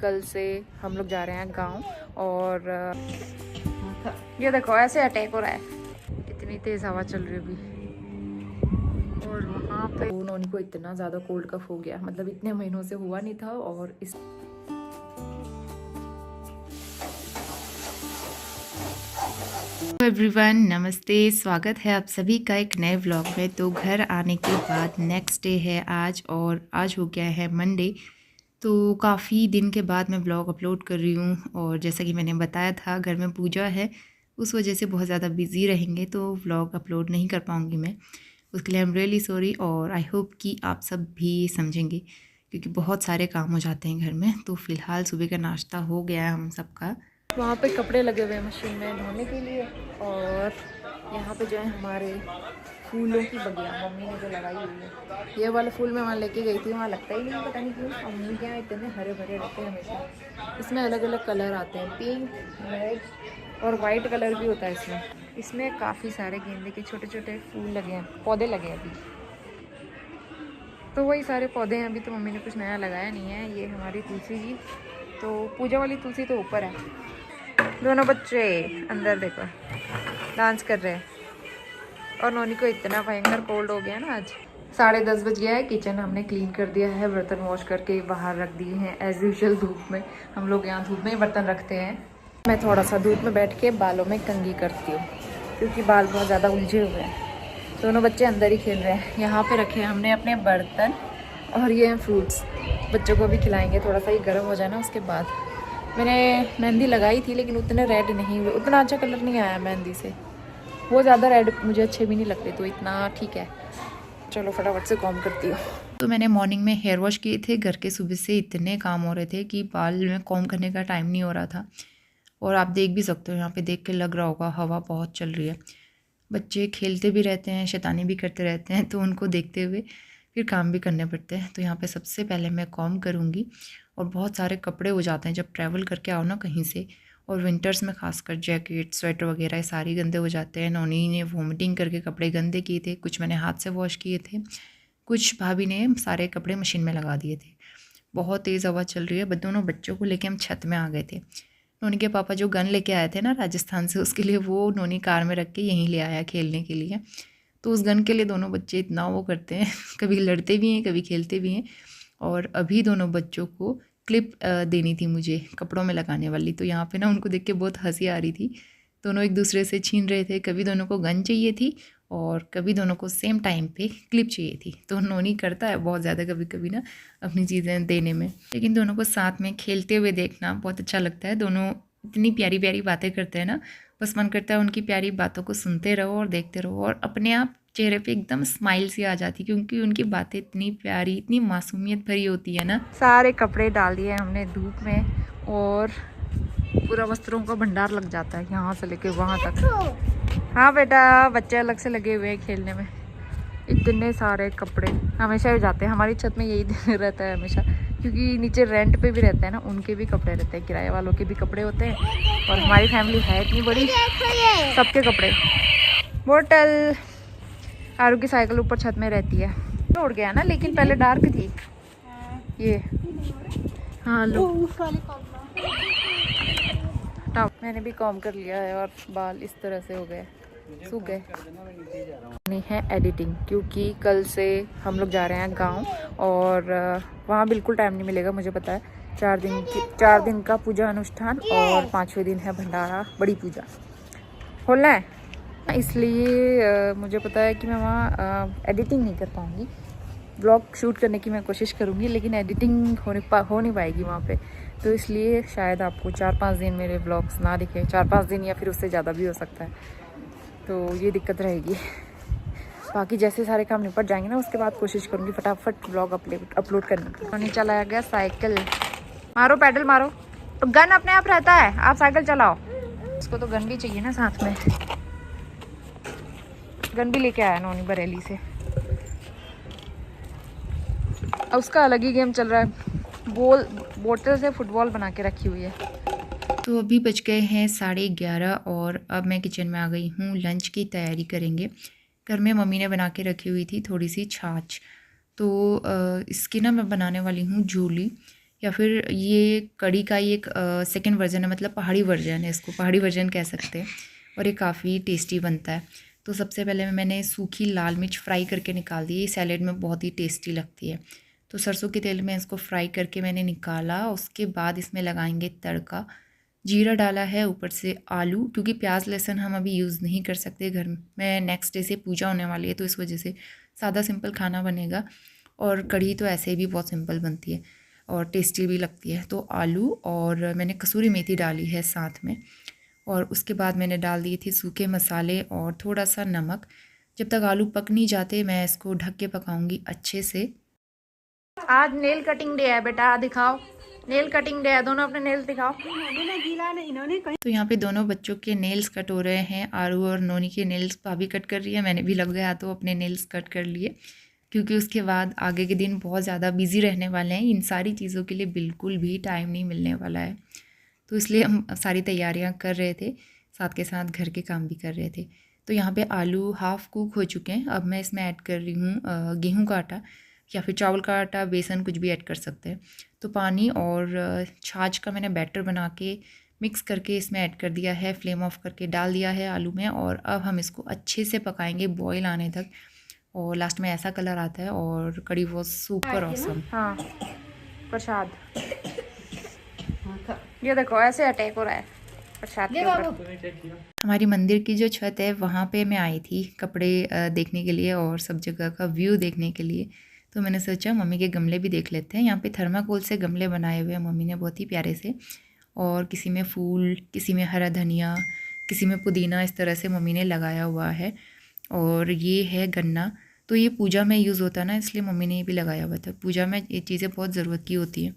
कल से हम लोग जा रहे हैं गांव। और ये देखो ऐसे अटैक हो रहा है, इतनी तेज हवा चल रही है अभी। और वहाँ पे उन्होंने को इतना ज़्यादा कोल्ड कफ हो गया, मतलब इतने महीनों से हुआ नहीं था। और इस एवरीवन नमस्ते, स्वागत है आप सभी का एक नए व्लॉग में। तो घर आने के बाद नेक्स्ट डे है आज, और आज हो गया है मंडे। तो काफ़ी दिन के बाद मैं व्लॉग अपलोड कर रही हूँ, और जैसा कि मैंने बताया था घर में पूजा है, उस वजह से बहुत ज़्यादा बिज़ी रहेंगे तो व्लॉग अपलोड नहीं कर पाऊँगी मैं। उसके लिए आई एम रियली सॉरी, और आई होप कि आप सब भी समझेंगे क्योंकि बहुत सारे काम हो जाते हैं घर में। तो फ़िलहाल सुबह का नाश्ता हो गया है हम सबका। वहाँ पे कपड़े लगे हुए हैं मशीन में धोने के लिए। और यहाँ पे जो है हमारे फूलों की बगिया मम्मी ने जो लगाई हुई है, ये वाला फूल मैं वहाँ लेके गई थी, वहाँ लगता ही नहीं है, पता नहीं क्यों। मम्मी के यहाँ इतने हरे भरे रहते हैं हमेशा। इसमें अलग अलग कलर आते हैं, पिंक, रेड और वाइट कलर भी होता है इसमें। इसमें काफ़ी सारे गेंदे के छोटे छोटे फूल लगे हैं, पौधे लगे हैं अभी। तो वही सारे पौधे हैं अभी, तो मम्मी ने कुछ नया लगाया नहीं है। ये हमारी तुलसी जी, तो पूजा वाली तुलसी तो ऊपर है। दोनों बच्चे अंदर देखो डांस कर रहे हैं। और नोनी को इतना भयंकर कोल्ड हो गया ना आज। 10:30 बज गया है। किचन हमने क्लीन कर दिया है, बर्तन वॉश करके बाहर रख दिए हैं एज यूजुअल धूप में। हम लोग यहाँ धूप में ही बर्तन रखते हैं। मैं थोड़ा सा धूप में बैठ के बालों में कंघी करती हूँ क्योंकि बाल बहुत ज़्यादा उलझे हुए हैं। दोनों बच्चे अंदर ही खेल रहे हैं। यहाँ पे रखे हैं हमने अपने बर्तन, और ये हैं फ्रूट्स। बच्चों को भी खिलाएंगे, थोड़ा सा ही गर्म हो जाए ना उसके बाद। मैंने मेहंदी लगाई थी लेकिन उतने रेड नहीं हुए, उतना अच्छा कलर नहीं आया मेहंदी से। वो ज़्यादा रेड मुझे अच्छे भी नहीं लगते, तो इतना ठीक है। चलो फटाफट से कॉम करती हूँ। तो मैंने मॉर्निंग में हेयर वॉश किए थे। घर के सुबह से इतने काम हो रहे थे कि बाल में कॉम करने का टाइम नहीं हो रहा था। और आप देख भी सकते हो, यहाँ पे देख के लग रहा होगा हवा बहुत चल रही है। बच्चे खेलते भी रहते हैं, शैतानी भी करते रहते हैं, तो उनको देखते हुए फिर काम भी करने पड़ते हैं। तो यहाँ पे सबसे पहले मैं कॉम करूँगी। और बहुत सारे कपड़े हो जाते हैं जब ट्रैवल करके आओ ना कहीं से, और विंटर्स में खासकर जैकेट स्वेटर वगैरह ये सारे गंदे हो जाते हैं। नोनी ने वॉमिटिंग करके कपड़े गंदे किए थे, कुछ मैंने हाथ से वॉश किए थे, कुछ भाभी ने सारे कपड़े मशीन में लगा दिए थे। बहुत तेज़ हवा चल रही है। दोनों बच्चों को लेके हम छत में आ गए थे। नोनी के पापा जो गन लेके आए थे ना राजस्थान से, उसके लिए वो नोनी कार में रख के यहीं ले आया खेलने के लिए। तो उस गन के लिए दोनों बच्चे इतना वो करते हैं कभी लड़ते भी हैं कभी खेलते भी हैं। और अभी दोनों बच्चों को क्लिप देनी थी मुझे कपड़ों में लगाने वाली। तो यहाँ पे ना उनको देख के बहुत हंसी आ रही थी। दोनों एक दूसरे से छीन रहे थे, कभी दोनों को गन चाहिए थी और कभी दोनों को सेम टाइम पे क्लिप चाहिए थी। तो नोनी करता है बहुत ज़्यादा कभी कभी ना अपनी चीज़ें देने में, लेकिन दोनों को साथ में खेलते हुए देखना बहुत अच्छा लगता है। दोनों इतनी प्यारी प्यारी बातें करते हैं ना, बस मन करता है उनकी प्यारी बातों को सुनते रहो और देखते रहो, और अपने आप चेहरे पे एकदम स्माइल सी आ जाती है क्योंकि उनकी बातें इतनी प्यारी इतनी मासूमियत भरी होती है ना। सारे कपड़े डाल दिए हमने धूप में, और पूरा वस्त्रों का भंडार लग जाता है यहाँ से लेके वहाँ तक। हाँ बेटा, बच्चे अलग से लगे हुए हैं खेलने में। इतने सारे कपड़े हमेशा ही जाते हैं, हमारी छत में यही रहता है हमेशा, क्योंकि नीचे रेंट पे भी रहते हैं ना, उनके भी कपड़े रहते हैं, किराए वालों के भी कपड़े होते हैं। और हमारी फैमिली है इतनी बड़ी, सबके कपड़े। बोतल आरू की साइकिल ऊपर छत में रहती है, उड़ गया ना, लेकिन पहले डार्क थी ये। हाँ लो, मैंने भी कॉम कर लिया है और बाल इस तरह से हो गए, सूख गए। नहीं है एडिटिंग, क्योंकि कल से हम लोग जा रहे हैं गांव, और वहाँ बिल्कुल टाइम नहीं मिलेगा, मुझे पता है। 4 दिन का पूजा अनुष्ठान, और 5वें दिन है भंडारा, बड़ी पूजा खोलना है। इसलिए मुझे पता है कि मैं वहाँ एडिटिंग नहीं कर पाऊँगी। ब्लॉग शूट करने की मैं कोशिश करूँगी, लेकिन एडिटिंग हो नहीं पाएगी वहाँ पे। तो इसलिए शायद आपको 4-5 दिन मेरे ब्लॉग्स ना दिखे, 4-5 दिन या फिर उससे ज़्यादा भी हो सकता है। तो ये दिक्कत रहेगी। बाकी जैसे सारे काम निपट जाएंगे ना, उसके बाद कोशिश करूँगी फटाफट ब्लॉग अपलोड करने की। तो नहीं चलाया गया साइकिल, मारो पैडल मारो, तो गन अपने आप रहता है, आप साइकिल चलाओ। इसको तो गन भी चाहिए ना साथ में, गन भी लेके आया नोनी बरेली से। अब उसका अलग ही गेम चल रहा है, बोतल से फुटबॉल बना के रखी हुई है। तो अभी बज गए हैं 11:30, और अब मैं किचन में आ गई हूँ। लंच की तैयारी करेंगे। घर में मम्मी ने बना के रखी हुई थी थोड़ी सी छाछ, तो इसकी ना मैं बनाने वाली हूँ जूली। या फिर ये कड़ी का ही एक सेकंड वर्जन है, मतलब पहाड़ी वर्जन है, इसको पहाड़ी वर्जन कह सकते हैं। और ये काफ़ी टेस्टी बनता है। तो सबसे पहले मैंने सूखी लाल मिर्च फ्राई करके निकाल दी, सैलेड में बहुत ही टेस्टी लगती है। तो सरसों के तेल में इसको फ्राई करके मैंने निकाला। उसके बाद इसमें लगाएंगे तड़का। जीरा डाला है, ऊपर से आलू, क्योंकि प्याज लहसुन हम अभी यूज़ नहीं कर सकते घर में, नेक्स्ट डे से पूजा होने वाली है, तो इस वजह से सादा सिंपल खाना बनेगा। और कढ़ी तो ऐसे भी बहुत सिंपल बनती है और टेस्टी भी लगती है। तो आलू और मैंने कसूरी मेथी डाली है साथ में। और उसके बाद मैंने डाल दिए थे सूखे मसाले और थोड़ा सा नमक। जब तक आलू पक नहीं जाते मैं इसको ढक के पकाऊंगी अच्छे से। आज नेल कटिंग डे है बेटा, दिखाओ नेल कटिंग डे है, दोनों अपने नेल्स दिखाओ। तो यहाँ पे दोनों बच्चों के नेल्स कट हो रहे हैं। आरू और नोनी के नेल्स भाभी कट कर रही है, मैंने भी लग गया तो अपने नेल्स कट कर लिए, क्योंकि उसके बाद आगे के दिन बहुत ज़्यादा बिजी रहने वाले हैं। इन सारी चीज़ों के लिए बिल्कुल भी टाइम नहीं मिलने वाला है, तो इसलिए हम सारी तैयारियां कर रहे थे, साथ के साथ घर के काम भी कर रहे थे। तो यहाँ पे आलू हाफ़ कुक हो चुके हैं। अब मैं इसमें ऐड कर रही हूँ गेहूं का आटा या फिर चावल का आटा, बेसन, कुछ भी ऐड कर सकते हैं। तो पानी और छाछ का मैंने बैटर बना के मिक्स करके इसमें ऐड कर दिया है, फ्लेम ऑफ करके डाल दिया है आलू में। और अब हम इसको अच्छे से पकाएंगे बॉईल आने तक, और लास्ट में ऐसा कलर आता है और कड़ी बहुत सुपर ऑसम। हाँ प्रसाद, ये देखो ऐसे अटैक हो रहा है प्रसाद के ऊपर। हमारी मंदिर की जो छत है वहाँ पे मैं आई थी कपड़े देखने के लिए और सब जगह का व्यू देखने के लिए। तो मैंने सोचा मम्मी के गमले भी देख लेते हैं। यहाँ पे थर्माकोल से गमले बनाए हुए हैं मम्मी ने, बहुत ही प्यारे से। और किसी में फूल, किसी में हरा धनिया, किसी में पुदीना, इस तरह से मम्मी ने लगाया हुआ है। और ये है गन्ना, तो ये पूजा में यूज़ होता है ना, इसलिए मम्मी ने ये भी लगाया हुआ था। पूजा में ये चीज़ें बहुत ज़रूरत की होती हैं,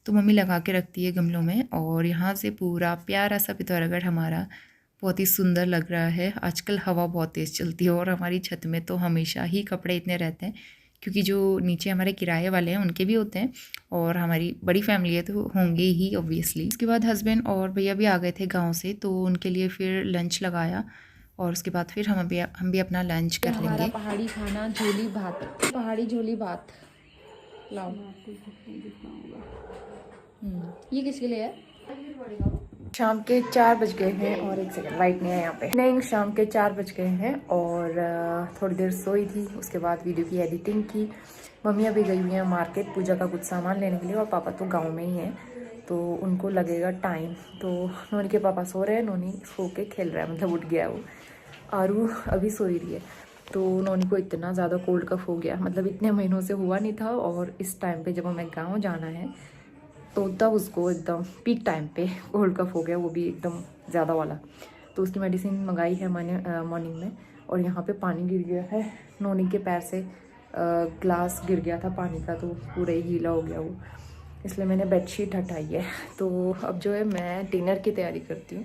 तो मम्मी लगा के रखती है गमलों में। और यहाँ से पूरा प्यारा सा पिथौरागढ़ हमारा बहुत ही सुंदर लग रहा है। आजकल हवा बहुत तेज़ चलती है और हमारी छत में तो हमेशा ही कपड़े इतने रहते हैं, क्योंकि जो नीचे हमारे किराए वाले हैं उनके भी होते हैं और हमारी बड़ी फैमिली है तो होंगे ही ऑब्वियसली। उसके बाद हस्बैंड और भैया भी आ गए थे गाँव से, तो उनके लिए फिर लंच लगाया और उसके बाद फिर हम भी अपना लंच कर लेंगे। पहाड़ी खाना झोली भात, पहाड़ी झोली भात लाओ। ये किसके लिए है? शाम के 4 बज गए हैं और 1 सेकंड लाइट नहीं है यहाँ पे। नहीं, शाम के 4 बज गए हैं और थोड़ी देर सोई थी, उसके बाद वीडियो की एडिटिंग की। मम्मी अभी गई हुई है मार्केट पूजा का कुछ सामान लेने के लिए और पापा तो गांव में ही हैं, तो उनको लगेगा टाइम। तो नोनी के पापा सो रहे हैं, नोनी सो के खेल रहा है, मतलब उठ गया है वो। आरू अभी सोई रही है। तो नोनी को इतना ज़्यादा कोल्ड कफ हो गया, मतलब इतने महीनों से हुआ नहीं था, और इस टाइम पे जब हमें गाँव जाना है तो तब उसको एकदम पीक टाइम पे कोल्ड कफ हो गया, वो भी एकदम ज़्यादा वाला। तो उसकी मेडिसिन मंगाई है मैंने मॉर्निंग में। और यहाँ पे पानी गिर गया है, नोनी के पैर से ग्लास गिर गया था पानी का, तो पूरा ही गीला हो गया वो, इसलिए मैंने बेडशीट हटाई है। तो अब जो है मैं डिनर की तैयारी करती हूँ।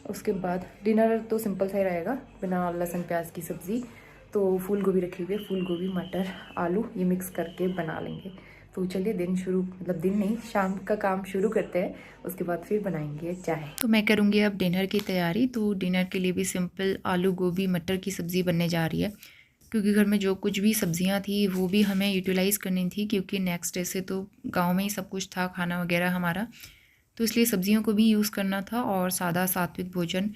उसके बाद डिनर तो सिंपल सा ही रहेगा, बिना लहसुन प्याज की सब्ज़ी। तो फूल गोभी रखी हुई है, फूल गोभी, मटर, आलू, ये मिक्स करके बना लेंगे। तो चलिए दिन शुरू, मतलब दिन नहीं, शाम का काम शुरू करते हैं, उसके बाद फिर बनाएंगे चाय। तो मैं करूँगी अब डिनर की तैयारी। तो डिनर के लिए भी सिंपल आलू गोभी मटर की सब्ज़ी बनने जा रही है, क्योंकि घर में जो कुछ भी सब्जियां थी वो भी हमें यूटिलाइज़ करनी थी, क्योंकि नेक्स्ट डे से तो गांव में ही सब कुछ था, खाना वगैरह हमारा, तो इसलिए सब्जियों को भी यूज़ करना था और सादा सात्विक भोजन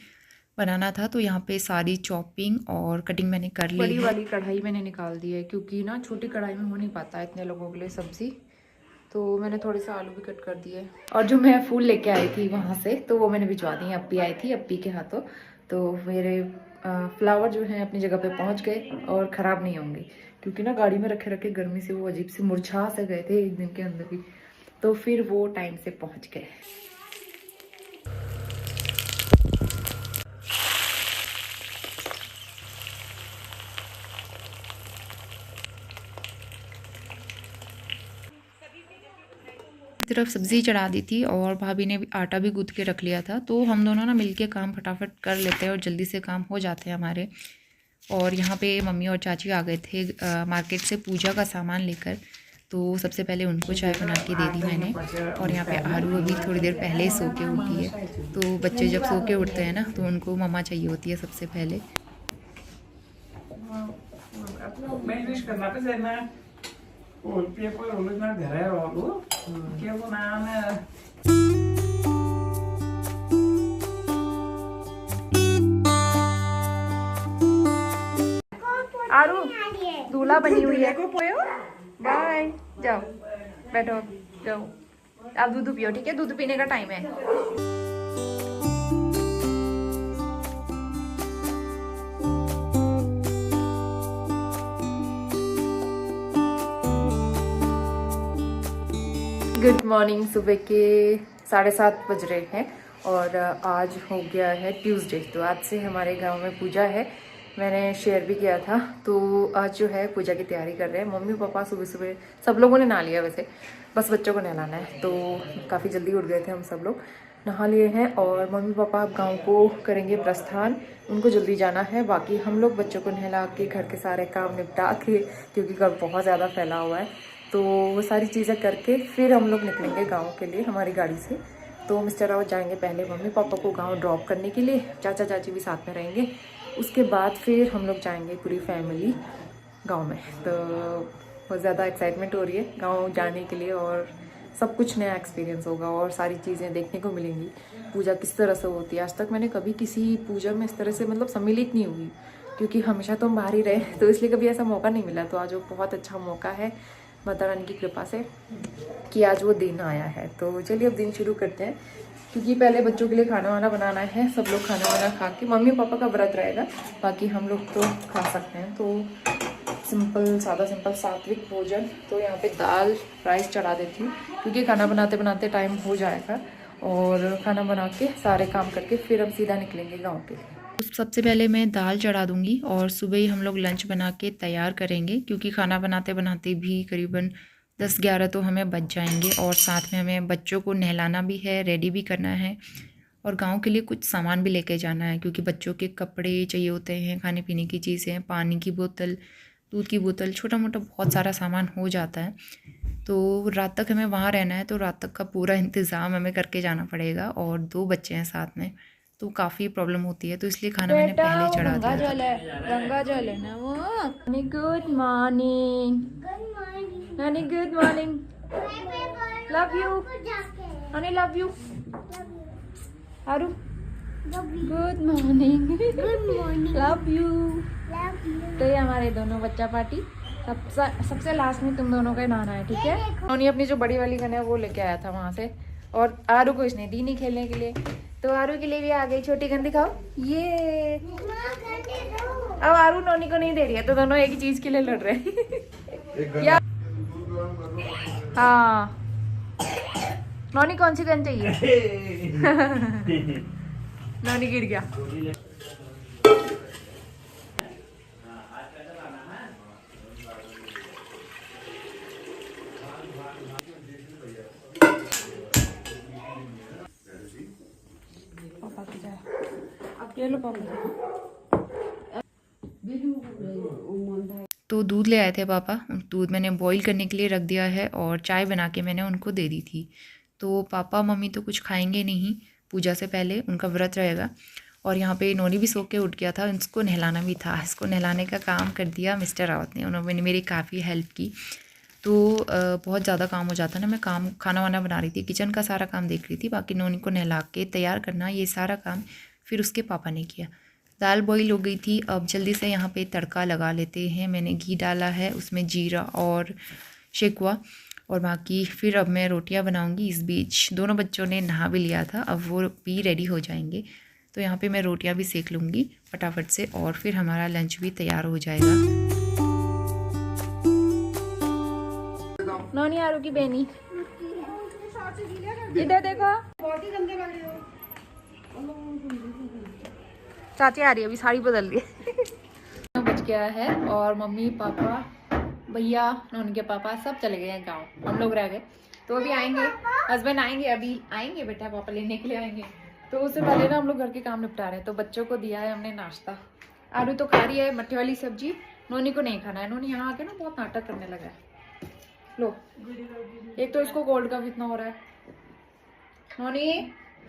बनाना था। तो यहाँ पे सारी चॉपिंग और कटिंग मैंने कर ली है। बड़ी वाली कढ़ाई मैंने निकाल दी है, क्योंकि ना छोटी कढ़ाई में हो नहीं पाता इतने लोगों के लिए सब्ज़ी। तो मैंने थोड़े से आलू भी कट कर दिए, और जो मैं फूल लेके आई थी वहाँ से, तो वो मैंने भिजवा दी। अप्पी आई थी, अप्पी के हाथों। तो मेरे फ्लावर जो हैं अपनी जगह पे पहुँच गए और ख़राब नहीं होंगे, क्योंकि ना गाड़ी में रखे रखे गर्मी से वो अजीब से मुरझा से गए थे एक दिन के अंदर ही। तो फिर वो टाइम से पहुँच गए। तरफ सब्ज़ी चढ़ा दी थी और भाभी ने भी आटा भी गूँथ के रख लिया था। तो हम दोनों ना मिलके काम फटाफट कर लेते हैं और जल्दी से काम हो जाते हैं हमारे। और यहाँ पे मम्मी और चाची आ गए थे मार्केट से पूजा का सामान लेकर, तो सबसे पहले उनको चाय बना के दे दी मैंने। और यहाँ पे आरू अभी थोड़ी देर पहले ही सो के उठी है। तो बच्चे जब सो के उठते हैं ना तो उनको मम्मा चाहिए होती है सबसे पहले। पेपर उलझना घर है वालों क्या बनाना आरू दूल्हा बनी हुई है। बाय, जाओ बैठो, जाओ आप दूध पियो, ठीक है? दूध पीने का टाइम है। Good morning. सुबह के 7:30 बज रहे हैं और आज हो गया है ट्यूसडे। तो आज से हमारे गांव में पूजा है, मैंने शेयर भी किया था। तो आज जो है पूजा की तैयारी कर रहे हैं मम्मी पापा। सुबह सुबह सब लोगों ने नहा लिया, वैसे बस बच्चों को नहलाना है। तो काफ़ी जल्दी उठ गए थे हम सब लोग, नहा लिए हैं। और मम्मी पापा अब गाँव को करेंगे प्रस्थान, उनको जल्दी जाना है। बाकी हम लोग बच्चों को नहला के घर के सारे काम निपटा के, क्योंकि घर बहुत ज़्यादा फैला हुआ है, तो वो सारी चीज़ें करके फिर हम लोग निकलेंगे गांव के लिए हमारी गाड़ी से। तो मिस्टर रावत जाएंगे पहले मम्मी पापा को गांव ड्रॉप करने के लिए, चाचा चाची भी साथ में रहेंगे। उसके बाद फिर हम लोग जाएंगे पूरी फैमिली गांव में। तो बहुत ज़्यादा एक्साइटमेंट हो रही है गांव जाने के लिए, और सब कुछ नया एक्सपीरियंस होगा और सारी चीज़ें देखने को मिलेंगी। पूजा किस तरह से होती है, आज तक मैंने कभी किसी पूजा में इस तरह से मतलब सम्मिलित नहीं हुई, क्योंकि हमेशा तो हम बाहर ही रहे, तो इसलिए कभी ऐसा मौका नहीं मिला। तो आज वो बहुत अच्छा मौका है माता रानी की कृपा से कि आज वो दिन आया है। तो चलिए अब दिन शुरू करते हैं, क्योंकि पहले बच्चों के लिए खाना वाना बनाना है। सब लोग खाना वाना खा के, मम्मी पापा का व्रत रहेगा, बाकी हम लोग तो खा सकते हैं। तो सिंपल सादा सिंपल सात्विक भोजन। तो यहाँ पे दाल राइस चढ़ा देती हूँ, क्योंकि खाना बनाते बनाते टाइम हो जाएगा। और खाना बना के सारे काम करके फिर हम सीधा निकलेंगे गाँव के लिए। सबसे पहले मैं दाल चढ़ा दूंगी और सुबह ही हम लोग लंच बना के तैयार करेंगे, क्योंकि खाना बनाते बनाते भी करीबन 10-11 तो हमें बच जाएंगे। और साथ में हमें बच्चों को नहलाना भी है, रेडी भी करना है, और गांव के लिए कुछ सामान भी लेके जाना है, क्योंकि बच्चों के कपड़े चाहिए होते हैं, खाने पीने की चीज़ें, पानी की बोतल, दूध की बोतल, छोटा मोटा बहुत सारा सामान हो जाता है। तो रात तक हमें वहाँ रहना है, तो रात तक का पूरा इंतज़ाम हमें करके जाना पड़ेगा। और 2 बच्चे हैं साथ में, तो काफ़ी प्रॉब्लम होती है, तो इसलिए खाना मैंने पहले चढ़ा दिया। गंगा जल है ना वो। गुड मॉर्निंग नानी, गुड मॉर्निंग, लव यू नानी, love you Aru, good morning, love you. तो ये हमारे दोनों बच्चा पार्टी, सबसे लास्ट में तुम दोनों का ही नहाना है, ठीक है? उन्होंने अपनी जो बड़ी वाली गन है वो लेके आया था वहाँ से, और आरू को इसने दी नहीं खेलने के लिए, तो आरू के लिए भी आ गई छोटी गन। दिखाओ ये। अब आरू नोनी को नहीं दे रही है, तो दोनों एक ही चीज के लिए लड़ रहे हैं। या हाँ, नोनी कौन सी गन चाहिए? नोनी गिर गया। ये लो पापा। तो दूध ले आए थे पापा, दूध मैंने बॉईल करने के लिए रख दिया है, और चाय बना के मैंने उनको दे दी थी। तो पापा मम्मी तो कुछ खाएंगे नहीं पूजा से पहले, उनका व्रत रहेगा। और यहाँ पे नोनी भी सो के उठ गया था, इसको नहलाना भी था। इसको नहलाने का काम कर दिया मिस्टर रावत ने, उन्होंने मेरी काफ़ी हेल्प की। तो बहुत ज़्यादा काम हो जाता ना, मैं खाना वाना बना रही थी, किचन का सारा काम देख रही थी, बाकी नोनी को नहला के तैयार करना, ये सारा काम फिर उसके पापा ने किया। दाल बॉईल हो गई थी, अब जल्दी से यहाँ पे तड़का लगा लेते हैं। मैंने घी डाला है, उसमें जीरा और शेकवा, और बाकी फिर अब मैं रोटियाँ बनाऊँगी। इस बीच दोनों बच्चों ने नहा भी लिया था, अब वो भी रेडी हो जाएंगे। तो यहाँ पे मैं रोटियाँ भी सेक लूँगी फटाफट से, और फिर हमारा लंच भी तैयार हो जाएगा। नोनी आरू की बेनी, इधर देखो। चाची आ रही है, अभी साड़ी बदल रही है। बच गया है, और मम्मी पापा भैया नोनी के पापा सब चले गए हैं गाँव, हम लोग रह गए। तो अभी आएंगे, हस्बैंड आएंगे, अभी आएंगे बेटा, पापा लेने के लिए आएंगे। तो उससे पहले ना हम लोग घर के काम निपटा रहे हैं। तो बच्चों को दिया है हमने नाश्ता, आरू तो खा रही है मट्ठे वाली सब्जी, नोनी को नहीं खाना है। नोनी यहाँ आके ना बहुत नाटक करने लगा है। लो, एक तो इसको कोल्ड कफ इतना हो रहा है, नोनी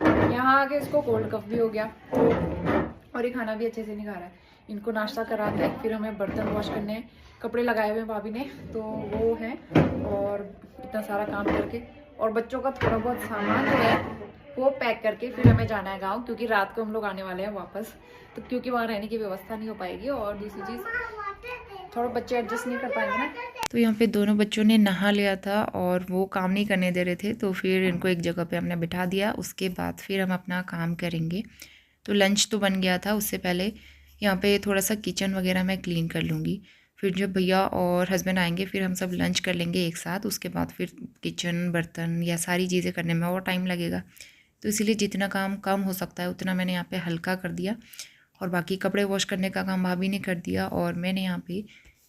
यहाँ आके इसको कोल्ड कफ भी हो गया, और ये खाना भी अच्छे से नहीं खा रहा है। इनको नाश्ता करा के फिर हमें बर्तन वॉश करने हैं, कपड़े लगाए हुए हैं भाभी ने तो वो है, और इतना सारा काम करके और बच्चों का थोड़ा बहुत सामान जो है वो पैक करके फिर हमें जाना है गाँव, क्योंकि रात को हम लोग आने वाले हैं वापस, तो क्योंकि वहाँ रहने की व्यवस्था नहीं हो पाएगी। और दूसरी चीज़ थोड़ा बच्चे एडजस्ट नहीं कर पाएंगे ना। तो यहाँ पे दोनों बच्चों ने नहा लिया था और वो काम नहीं करने दे रहे थे, तो फिर इनको एक जगह पे हमने बिठा दिया। उसके बाद फिर हम अपना काम करेंगे। तो लंच तो बन गया था, उससे पहले यहाँ पे थोड़ा सा किचन वगैरह मैं क्लीन कर लूँगी। फिर जब भैया और हस्बैंड आएंगे फिर हम सब लंच कर लेंगे एक साथ। उसके बाद फिर किचन बर्तन या सारी चीज़ें करने में और टाइम लगेगा, तो इसीलिए जितना काम कम हो सकता है उतना मैंने यहाँ पे हल्का कर दिया। और बाकी कपड़े वॉश करने का काम भाभी ने कर दिया और मैंने यहाँ पे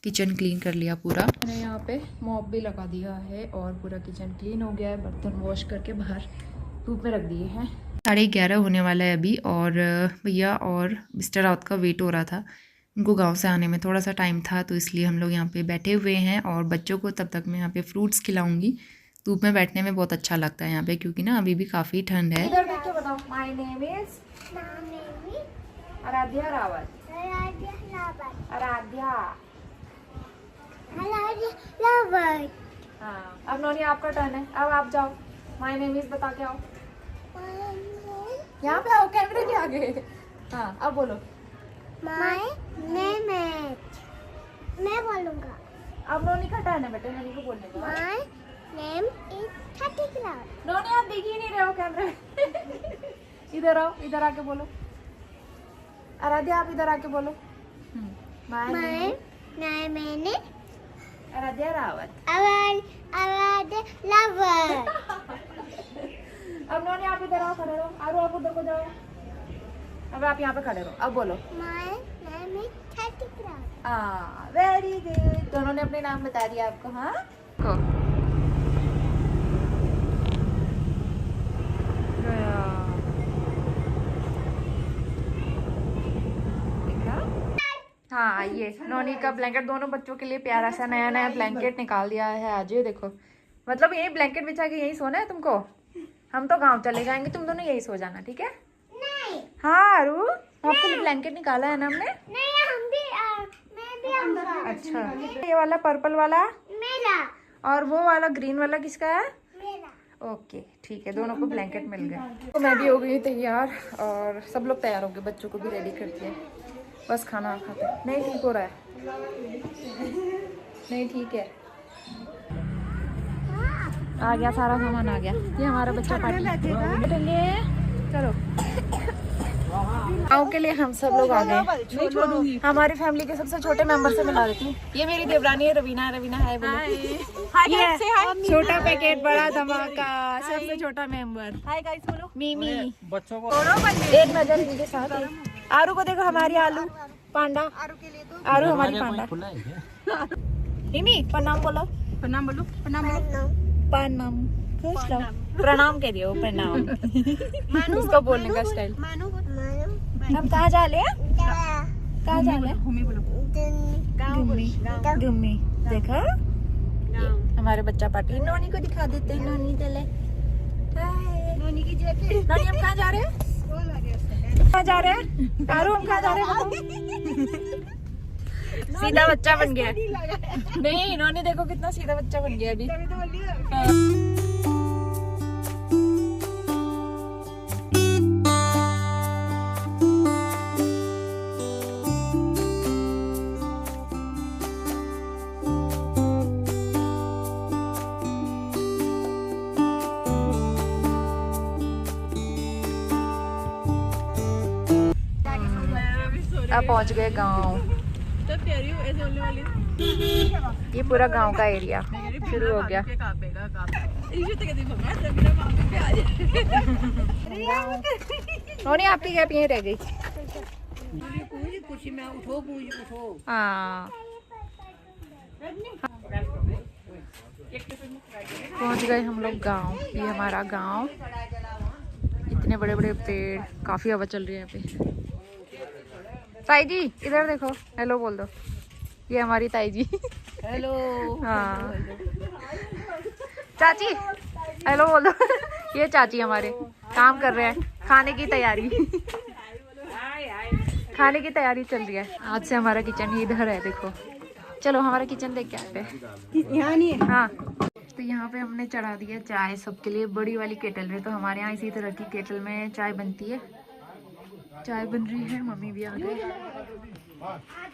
किचन क्लीन कर लिया पूरा। मैंने यहाँ पे मॉप भी लगा दिया है और पूरा किचन क्लीन हो गया है। बर्तन वॉश करके बाहर धूप में रख दिए हैं। 11:30 होने वाला है अभी, और भैया और मिस्टर राउत का वेट हो रहा था। उनको गांव से आने में थोड़ा सा टाइम था, तो इसलिए हम लोग यहाँ पे बैठे हुए हैं। और बच्चों को तब तक मैं यहाँ पे फ्रूट्स खिलाऊंगी। धूप में बैठने में बहुत अच्छा लगता है यहाँ पे, क्योंकि ना अभी भी काफ़ी ठंड है। इधर देख के बताओ। My name is Aaradhya Rawat. Aaradhya. हाँ, अब नोनी आपका टर्न है, अब आप जाओ। माय नेम इज बता के आओ। यहाँ पे आओ, कैमरे के आगे। हाँ, अब बोलो। My name is, मैं बोलूँगा। अब नोनी का टर्न है बेटे, नोनी को बोलने का। My name is Thatiklar. नोनी आप दिख ही नहीं रहे हो कैमरे में। इधर आओ, इधर आके बोलो। आराध्या आप इधर आके बोलो। My name is Aaradhya Rawat. Award lover. अब नोनी आप इधर आओ, खड़े रहो। आरो आप उधर को जाओ। अब आप यहाँ पे खड़े रहो। अब बोलो। My name is Thatiklar. हाँ, वेरी गुड। दोनों ने अपने नाम बता दिया आपको। हाँ को हाँ, ये नोनी का ब्लैंकेट दोनों बच्चों के लिए प्यारा सा नया नया ब्लैंकेट निकाल दिया है आज। ये देखो, मतलब यही ब्लैंकेट बिछा के यही सोना है तुमको। हम तो गांव चले जाएंगे, तुम दोनों यही सो जाना, ठीक है? नहीं। हाँ आरू, आपके लिए ब्लैंकेट निकाला है ना हमने। नहीं, मैं भी आऊँगा। अच्छा, ये वाला पर्पल वाला मेरा। और वो वाला ग्रीन वाला किसका है? मेरा। ओके ठीक है, दोनों को ब्लैंकेट मिल गए। तो मैं भी हो गई तैयार और सब लोग तैयार हो गए, बच्चों को भी रेडी कर दिया। बस खाना खाते। नहीं ठीक हो रहा है, नहीं ठीक है। आ गया सारा सामान, आ गया। ये हमारा बच्चा पार्टी चलो। गाँव के लिए हम सब लोग आ गए। हमारी फैमिली के सबसे छोटे मेंबर से मिला देती हूँ। ये मेरी देवरानी है रवीना। रवीना है बोलो। ये छोटा पैकेट बड़ा धमाका, सबसे छोटा मेंबर। हाय गाइस बोलो। मिमी बच्चों को एक नजर इनके साथ। आरू को देखो, हमारी आलू पांडा। आरू हमारी पांडा। मिमी प्रणाम बोलो। प्रणाम बोलो। प्रणाम बोलो। प्रणाम। खुश रहो। प्रणाम कह दियो, प्रणाम। उसका बोलने का स्टाइल। हम कहाँ जा रहे हैं? कहाँ जा रहे हैं? घूमने। देखा हमारे बच्चा पार्टी। नोनी को दिखा देते हैं। नोनी चले। नोनी की जैकेट। नोनी हम कहाँ जा रहे हैं? कहाँ जा रहे हैं? आरू हम कहाँ जा रहे हैं? सीधा बच्चा बन गया। नहीं, इन्होंने देखो कितना सीधा बच्चा बन गया अभी। अब पहुंच गए गांव। ये पूरा गांव का एरिया शुरू हो गया। नोनी आपकी कैप यहीं रह गई। हाँ, पहुंच गए हम लोग गांव। ये हमारा गांव। इतने बड़े बड़े पेड़, काफी हवा चल रही है यहाँ पे। ताई जी इधर देखो, हेलो बोल दो। ये हमारी ताई जी। हेलो। हाँ चाची हेलो बोल दो। ये चाची हमारे काम कर रहे हैं, खाने की तैयारी। खाने की तैयारी चल रही है। आज से हमारा किचन इधर है, देखो। चलो हमारा किचन देख के आते हैं। यहाँ नहीं है। हाँ, तो यहाँ पे हमने चढ़ा दिया चाय सबके लिए बड़ी वाली केटल में। तो हमारे यहाँ इसी तरह की केटल में चाय बनती है। चाय बन रही है, मम्मी भी आ गए।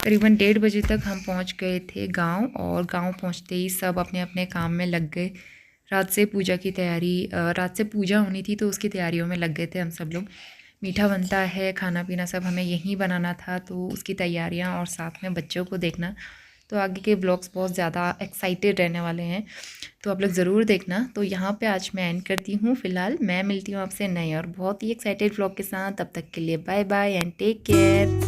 करीबन 1:30 बजे तक हम पहुंच गए थे गांव, और गांव पहुंचते ही सब अपने अपने काम में लग गए। रात से पूजा होनी थी, तो उसकी तैयारियों में लग गए थे हम सब लोग। मीठा बनता है, खाना पीना सब हमें यहीं बनाना था, तो उसकी तैयारियां और साथ में बच्चों को देखना। तो आगे के ब्लॉग्स बहुत ज़्यादा एक्साइटेड रहने वाले हैं, तो आप लोग ज़रूर देखना। तो यहाँ पे आज मैं एंड करती हूँ। फ़िलहाल मैं मिलती हूँ आपसे नए और बहुत ही एक्साइटेड ब्लॉग के साथ। तब तक के लिए bye bye and take care.